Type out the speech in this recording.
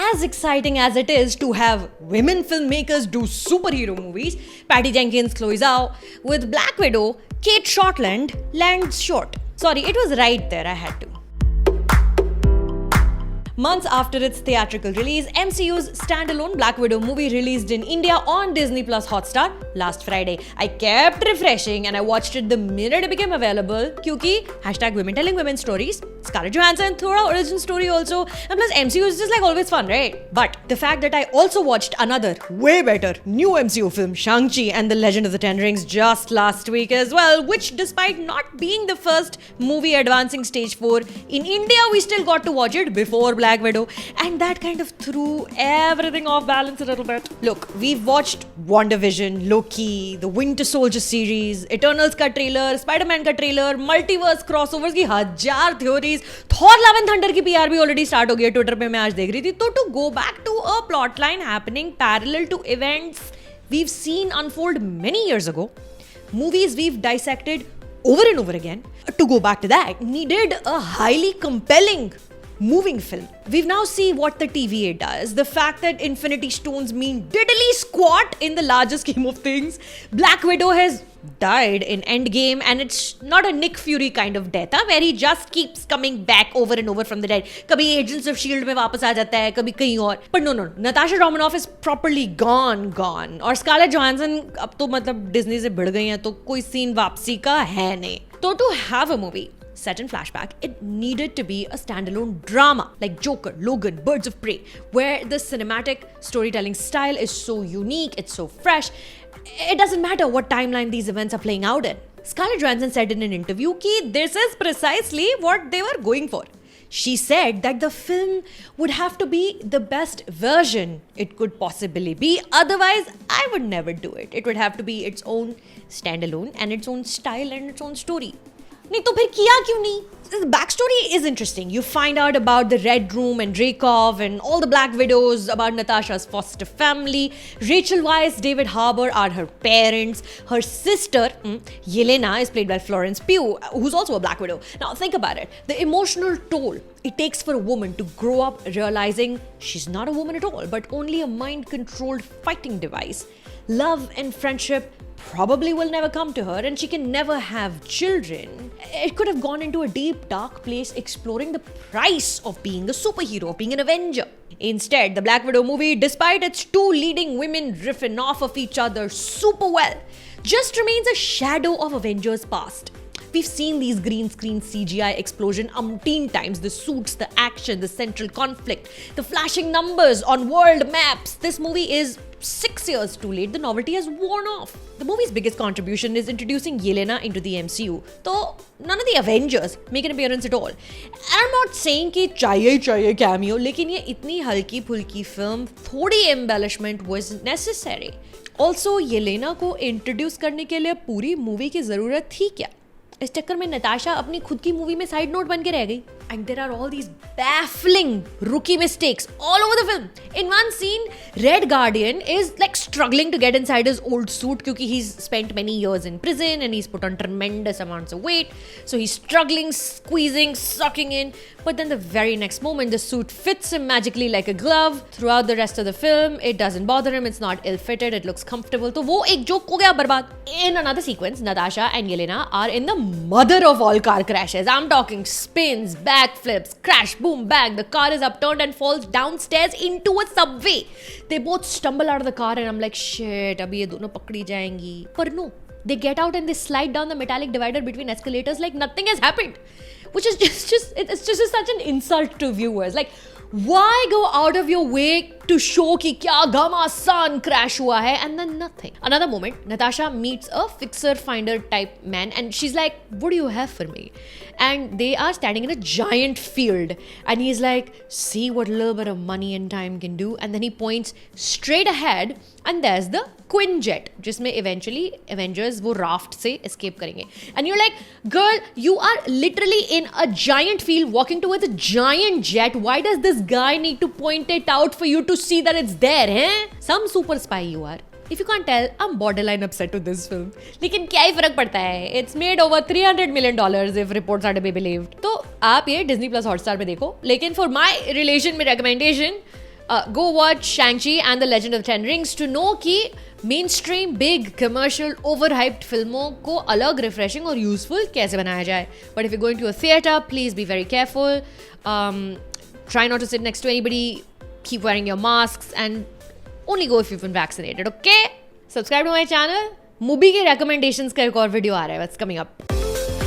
as exciting as it is to have women filmmakers do superhero movies, Patty Jenkins, Chloe Zhao, with Black Widow, Kate Shortland lands short. Sorry, it was right there, I had to. Months after its theatrical release, MCU's standalone Black Widow movie released in India on Disney Plus Hotstar last Friday. I kept refreshing and I watched it the minute it became available क्योंकि #women telling women stories, Scarlett Johansson, Thora origin story also, and plus MCU is just like always fun, right? But the fact that I also watched another way better new MCU film, Shang-Chi and the Legend of the Ten Rings, just last week as well, which despite not being the first movie advancing stage 4, in India we still got to watch it before Black Widow, and that kind of threw everything off balance a little bit. Look, we've watched WandaVision, Loki, the Winter Soldier series, Eternals ka trailer, Spider-Man ka trailer, multiverse crossovers की हजार theories, Thor Love and Thunder की PR भी already start हो गई है, Twitter पे मैं आज देख रही थी. तो to go back to a plotline happening parallel to events we've seen unfold many years ago, movies we've dissected over and over again, to go back to that needed a highly compelling moving film. We've now seen what the TVA does, the fact that Infinity Stones mean diddly squat in the larger scheme of things. Black Widow has died in Endgame, and it's not a Nick Fury kind of death, where he just keeps coming back over and over from the dead. कभी Agents of S.H.I.E.L.D. में वापस आ जाता है, कभी कहीं और. But no, Natasha Romanoff is properly gone. और Scarlett Johansson अब तो मतलब Disney से भिड़ गई हैं, तो कोई सीन वापसी का है नहीं. तो to have a movie set in flashback, it needed to be a standalone drama like Joker, Logan, Birds of Prey, where the cinematic storytelling style is so unique, it's so fresh. It doesn't matter what timeline these events are playing out in. Scarlett Johansson said in an interview that this is precisely what they were going for. She said that the film would have to be the best version it could possibly be. Otherwise, I would never do it. It would have to be its own standalone and its own style and its own story. नहीं तो फिर किया क्यों नहीं? The backstory is interesting. You find out about the Red Room and Dreykov and all the Black Widows, about Natasha's foster family. Rachel Weisz, David Harbour are her parents. Her sister, Yelena, is played by Florence Pugh, who's also a Black Widow. Now think about it. The emotional toll it takes for a woman to grow up realizing she's not a woman at all, but only a mind-controlled fighting device. Love and friendship probably will never come to her, and she can never have children. It could have gone into a deep, dark place exploring the price of being a superhero, of being an Avenger. Instead, the Black Widow movie, despite its two leading women riffing off of each other super well, just remains a shadow of Avengers' past. We've seen these green screen CGI explosion umpteen times. The suits, the action, the central conflict, the flashing numbers on world maps. This movie is 6 years too late. The novelty has worn off. The movie's biggest contribution is introducing Yelena into the MCU. So none of the Avengers make an appearance at all. And I'm not saying कि चाहिए cameo, लेकिन ये इतनी हल्की फुल्की film, थोड़ी embellishment was necessary. Also, Yelena को introduce करने के लिए पूरी movie की ज़रूरत थी क्या? इस चक्कर में नताशा अपनी खुद की मूवी में साइड नोट बन के रह गई. And there are all these baffling rookie mistakes all over the film. In one scene, Red Guardian is like struggling to get inside his old suit because he's spent many years in prison and he's put on tremendous amounts of weight. So he's struggling, squeezing, sucking in. But then the very next moment, the suit fits him magically like a glove. Throughout the rest of the film, it doesn't bother him. It's not ill-fitted. It looks comfortable. So वो एक joke हो गया बर्बाद. In another sequence, Natasha and Yelena are in the mother of all car crashes. I'm talking spins, backflips, crash, boom, bang. The car is upturned and falls downstairs into a subway. They both stumble out of the car and I'm like, shit, abhi ye dono pakdi jayenge. But no, they get out and they slide down the metallic divider between escalators like nothing has happened. Which is it's just such an insult to viewers. Like, why go out of your way to show कि क्या घमासान crash हुआ है and then nothing. Another moment, Natasha meets a fixer finder type man and she's like, what do you have for me? And they are standing in a giant field and he's like, see what a little bit of money and time can do. And then he points straight ahead and there's the Quinjet जिसमें eventually Avengers वो raft से escape करेंगे. And you're like, girl, you are literally in a giant field walking towards a giant jet. Why does this guy need to point it out for you to see that it's there, eh? Some super spy you are. If you can't tell, I'm borderline upset with this film. लेकिन क्या ही फर्क पड़ता है? It's made over $300 million if reports are to be believed. तो आप ये Disney Plus Hotstar पे देखो. लेकिन for my relation में recommendation, Go watch Shang-Chi and the Legend of the Ten Rings to know कि mainstream, big, commercial, overhyped फिल्मों को अलग refreshing और useful कैसे बनाया जाए. But if you're going to a theatre, please be very careful. Try not to sit next to anybody. Keep wearing your masks and only go if you've been vaccinated, okay? Subscribe to my channel. Movie के recommendations का एक और video आ रहा है. What's coming up?